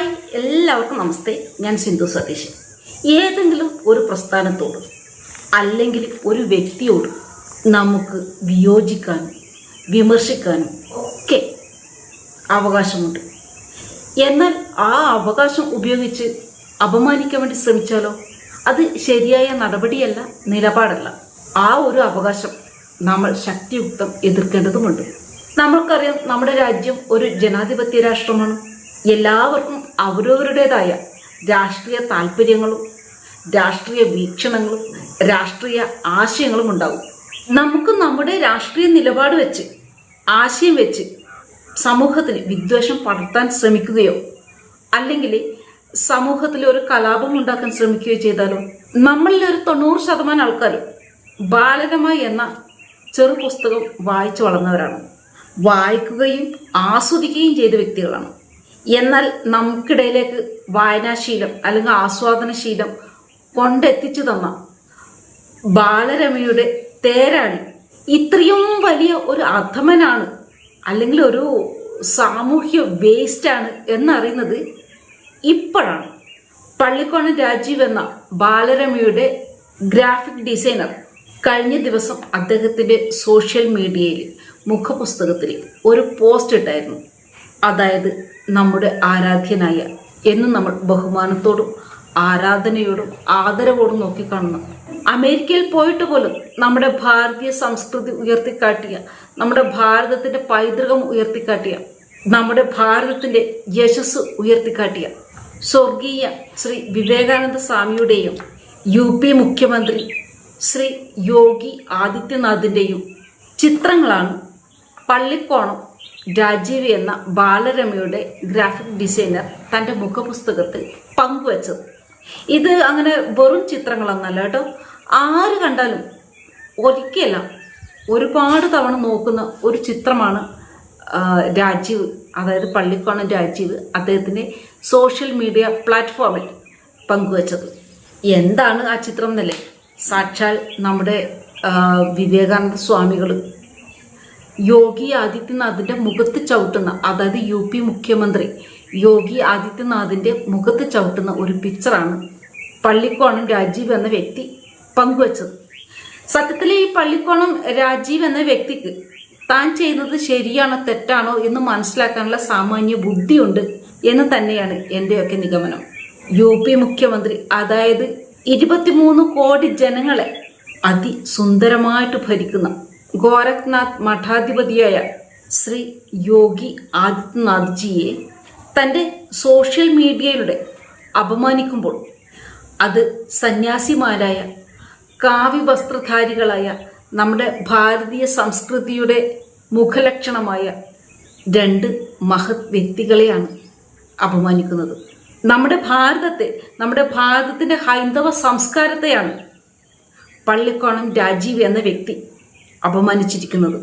Hi, എല്ലാവർക്കും നമസ്തേ. ഞാൻ സിന്ധു സതീഷ്. ഏതെങ്കിലും ഒരു പ്രസ്ഥാനത്തോട് അല്ലെങ്കിൽ ഒരു വ്യക്തിയോട് നമുക്ക് വിയോജിക്കാനും വിമർശിക്കാനും ഒക്കെ അവകാശമുണ്ട്. എന്നാൽ ആ അവകാശം ഉപയോഗിച്ച് അപമാനിക്കാൻ വേണ്ടി ശ്രമിച്ചാലോ, അത് ശരിയായ നടപടിയല്ല, നിലപാടല്ല. ആ ഒരു അവകാശം നമ്മൾ ശക്തിയുക്തം എതിർക്കേണ്ടതുമുണ്ട്. നമ്മൾക്കറിയാം, നമ്മുടെ രാജ്യം ഒരു ജനാധിപത്യ രാഷ്ട്രമാണ്. എല്ലാവർക്കും അവരവരുടേതായ രാഷ്ട്രീയ താല്പര്യങ്ങളും രാഷ്ട്രീയ വീക്ഷണങ്ങളും രാഷ്ട്രീയ ആശയങ്ങളും ഉണ്ടാവും. നമുക്ക് നമ്മുടെ രാഷ്ട്രീയ നിലപാട് വെച്ച്, ആശയം വെച്ച് സമൂഹത്തിന് വിദ്വേഷം പടർത്താൻ ശ്രമിക്കുകയോ അല്ലെങ്കിൽ സമൂഹത്തിൽ ഒരു കലാപം ഉണ്ടാക്കാൻ ശ്രമിക്കുകയോ ചെയ്താലോ, നമ്മളിൽ ഒരു 90% ആൾക്കാരും ബാലരമ എന്ന ചെറു പുസ്തകം വായിച്ചു വളർന്നവരാണ്. വായിക്കുകയും ആസ്വദിക്കുകയും ചെയ്ത വ്യക്തികളാണ്. എന്നാൽ നമുക്കിടയിലേക്ക് വായനാശീലം അല്ലെങ്കിൽ ആസ്വാദനശീലം കൊണ്ടെത്തിച്ചു തന്ന ബാലരമയുടെ തേരാളി ഇത്രയും വലിയ ഒരു അധമനാണ് അല്ലെങ്കിൽ ഒരു സാമൂഹ്യ വേസ്റ്റാണ് എന്നറിയുന്നത് ഇപ്പോഴാണ്. പള്ളിക്കോണം രാജീവ് എന്ന ബാലരമയുടെ ഗ്രാഫിക് ഡിസൈനർ കഴിഞ്ഞ ദിവസം അദ്ദേഹത്തിന്റെ സോഷ്യൽ മീഡിയയിൽ മുഖപുസ്തകത്തിൽ ഒരു പോസ്റ്റ് ഇട്ടായിരുന്നു. അതായത്, നമ്മുടെ ആരാധ്യനായ, എന്നും നമ്മൾ ബഹുമാനത്തോടും ആരാധനയോടും ആദരവോടും നോക്കിക്കാണുന്ന, അമേരിക്കയിൽ പോയിട്ട് പോലും നമ്മുടെ ഭാരതീയ സംസ്കൃതി ഉയർത്തിക്കാട്ടിയ, നമ്മുടെ ഭാരതത്തിന്റെ പൈതൃകം ഉയർത്തിക്കാട്ടിയ, നമ്മുടെ ഭാരതത്തിന്റെ യശസ് ഉയർത്തിക്കാട്ടിയ സ്വർഗീയ ശ്രീ വിവേകാനന്ദ സ്വാമിയുടെയും UP മുഖ്യമന്ത്രി ശ്രീ യോഗി ആദിത്യനാഥിന്റെയും ചിത്രങ്ങളാണ് പള്ളിക്കോണം രാജീവ് എന്ന ബാലരമയുടെ ഗ്രാഫിക് ഡിസൈനർ തൻ്റെ മുഖപുസ്തകത്തിൽ പങ്കുവച്ചത്. ഇത് അങ്ങനെ വെറും ചിത്രങ്ങളൊന്നല്ല കേട്ടോ. ആര് കണ്ടാലും ഒരിക്കലല്ല, ഒരുപാട് തവണ നോക്കുന്ന ഒരു ചിത്രമാണ് രാജീവ്, അതായത് പള്ളിക്കോണം രാജീവ് അദ്ദേഹത്തിൻ്റെ സോഷ്യൽ മീഡിയ പ്ലാറ്റ്ഫോമിൽ പങ്കുവച്ചത്. എന്താണ് ആ ചിത്രം എന്നല്ലേ? സാക്ഷാൽ നമ്മുടെ വിവേകാനന്ദ സ്വാമികൾ യോഗി ആദിത്യനാഥിന്റെ മുഖത്ത് ചവിട്ടുന്ന, അതായത് UP മുഖ്യമന്ത്രി യോഗി ആദിത്യനാഥിന്റെ മുഖത്ത് ചവിട്ടുന്ന ഒരു പിക്ചറാണ് പള്ളിക്കോണം രാജീവ് എന്ന വ്യക്തി പങ്കുവച്ചത്. സത്യത്തിൽ ഈ പള്ളിക്കോണം രാജീവ് എന്ന വ്യക്തിക്ക് താൻ ചെയ്യുന്നത് ശരിയാണോ തെറ്റാണോ എന്ന് മനസ്സിലാക്കാനുള്ള സാമാന്യ ബുദ്ധിയുണ്ട് എന്ന് തന്നെയാണ് എന്റെയൊക്കെ നിഗമനം. UP മുഖ്യമന്ത്രി, അതായത് 23 കോടി ജനങ്ങളെ അതിസുന്ദരമായിട്ട് ഭരിക്കുന്ന ഗോരഖ്നാഥ് മഠാധിപതിയായ ശ്രീ യോഗി ആദിത്യനാഥ് ജിയെ തൻ്റെ സോഷ്യൽ മീഡിയയിലൂടെ അപമാനിക്കുമ്പോൾ അത് സന്യാസിമാരായ കാവ്യവസ്ത്രധാരികളായ നമ്മുടെ ഭാരതീയ സംസ്കൃതിയുടെ മുഖലക്ഷണമായ 2 മഹത് വ്യക്തികളെയാണ് അപമാനിക്കുന്നത്. നമ്മുടെ ഭാരതത്തിന്റെ ഹൈന്ദവ സംസ്കാരത്തെയാണ് പള്ളിക്കോണം രാജീവ് എന്ന വ്യക്തി അപമാനിച്ചിരിക്കുന്നത്.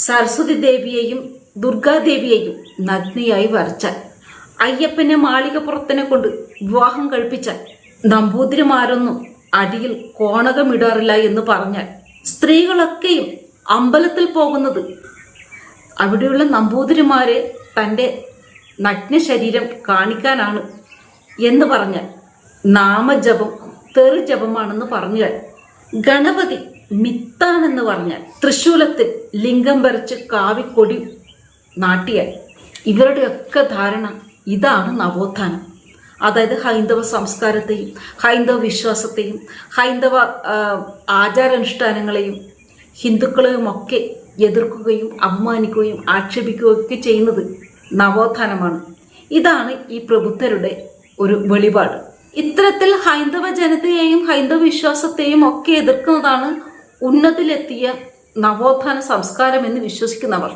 സരസ്വതി ദേവിയെയും ദുർഗാദേവിയെയും നഗ്നയായി വരച്ചാൽ, അയ്യപ്പനെ മാളികപ്പുറത്തിനെ കൊണ്ട് വിവാഹം കഴിപ്പിച്ചാൽ, നമ്പൂതിരിമാരൊന്നും അടിയിൽ കോണകമിടാറില്ല എന്ന് പറഞ്ഞാൽ, സ്ത്രീകളൊക്കെയും അമ്പലത്തിൽ പോകുന്നത് അവിടെയുള്ള നമ്പൂതിരിമാരെ തൻ്റെ നഗ്ന ശരീരം കാണിക്കാനാണ് എന്ന് പറഞ്ഞാൽ, നാമജപം തെറിജപമാണെന്ന് പറഞ്ഞാൽ, ഗണപതി മിത്താണെന്ന് പറഞ്ഞാൽ, തൃശൂലത്തിൽ ലിംഗം വരച്ച് കാവിക്കൊടി നാട്ടിയാൽ, ഇവരുടെയൊക്കെ ധാരണ ഇതാണ് നവോത്ഥാനം. അതായത് ഹൈന്ദവ സംസ്കാരത്തെയും ഹൈന്ദവ വിശ്വാസത്തെയും ഹൈന്ദവ ആചാരാനുഷ്ഠാനങ്ങളെയും ഹിന്ദുക്കളെയും ഒക്കെ എതിർക്കുകയും അപമാനിക്കുകയും ആക്ഷേപിക്കുകയും ഒക്കെ ചെയ്യുന്നത് നവോത്ഥാനമാണ്. ഇതാണ് ഈ പ്രബുദ്ധരുടെ ഒരു വെളിപാട്. ഇത്തരത്തിൽ ഹൈന്ദവ ജനതയെയും ഹൈന്ദവ വിശ്വാസത്തെയും ഒക്കെ എതിർക്കുന്നതാണ് ഉന്നതിയിലെത്തിയ നവോത്ഥാന സംസ്കാരം എന്ന് വിശ്വസിക്കുന്നവർ.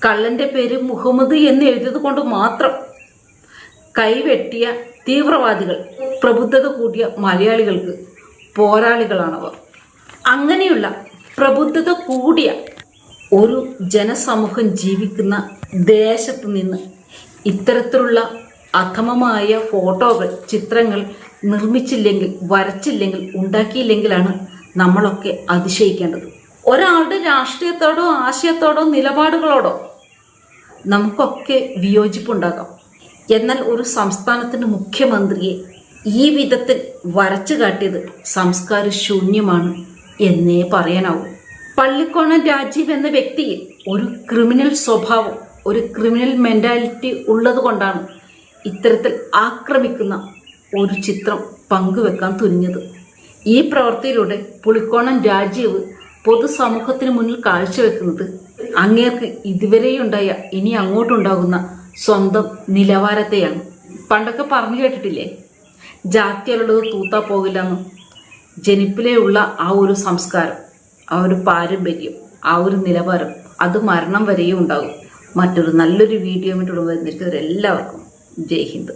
കള്ളന്റെ പേര് മുഹമ്മദ് എന്ന് എഴുതിയത് കൊണ്ട് മാത്രം കൈവെട്ടിയ തീവ്രവാദികൾ, പ്രബുദ്ധത കൂടിയ മലയാളികൾക്ക് പോരാളികളാണവർ. അങ്ങനെയുള്ള പ്രബുദ്ധത കൂടിയ ഒരു ജനസമൂഹം ജീവിക്കുന്ന ദേശത്ത് നിന്ന് ഇത്തരത്തിലുള്ള അധമമായ ഫോട്ടോകൾ, ചിത്രങ്ങൾ നിർമ്മിച്ചില്ലെങ്കിൽ, വരച്ചില്ലെങ്കിൽ, ഉണ്ടാക്കിയില്ലെങ്കിലാണ് നമ്മളൊക്കെ അതിശയിക്കേണ്ടത്. ഒരാളുടെ രാഷ്ട്രീയത്തോടോ ആശയത്തോടോ നിലപാടുകളോടോ നമുക്കൊക്കെ വിയോജിപ്പുണ്ടാകാം. എന്നാൽ ഒരു സംസ്ഥാനത്തിന്റെ മുഖ്യമന്ത്രിയെ ഈ വിധത്തിൽ വരച്ചു കാട്ടിയത് സംസ്കാര ശൂന്യമാണ് എന്നേ പറയാനാവൂ. പള്ളിക്കോണം രാജീവ് എന്ന വ്യക്തിയിൽ ഒരു ക്രിമിനൽ സ്വഭാവം, ഒരു ക്രിമിനൽ മെന്റാലിറ്റി ഉള്ളത് കൊണ്ടാണ് ഇത്തരത്തിൽ ആക്രമിക്കുന്ന ഒരു ചിത്രം പങ്കുവെക്കാൻ തുനിഞ്ഞത്. ഈ പ്രവൃത്തിയിലൂടെ പുളിക്കോണം രാജീവ് പൊതുസമൂഹത്തിന് മുന്നിൽ കാഴ്ചവെക്കുന്നത് അങ്ങേർക്ക് ഇതുവരെയുണ്ടായ ഇനി അങ്ങോട്ടുണ്ടാകുന്ന സ്വന്തം നിലവാരത്തെയാണ്. പണ്ടൊക്കെ പറഞ്ഞു കേട്ടിട്ടില്ലേ, ജാതിയുള്ളത് തൂത്താ പോകില്ലെന്നും. ജനിപ്പിലെയുള്ള ആ ഒരു സംസ്കാരം, ആ ഒരു പാരമ്പര്യം, ആ ഒരു നിലവാരം അത് മരണം വരെയും ഉണ്ടാകും. മറ്റൊരു നല്ലൊരു വീഡിയോ വരുന്നവരെല്ലാവർക്കും ജയ് ഹിന്ദ്.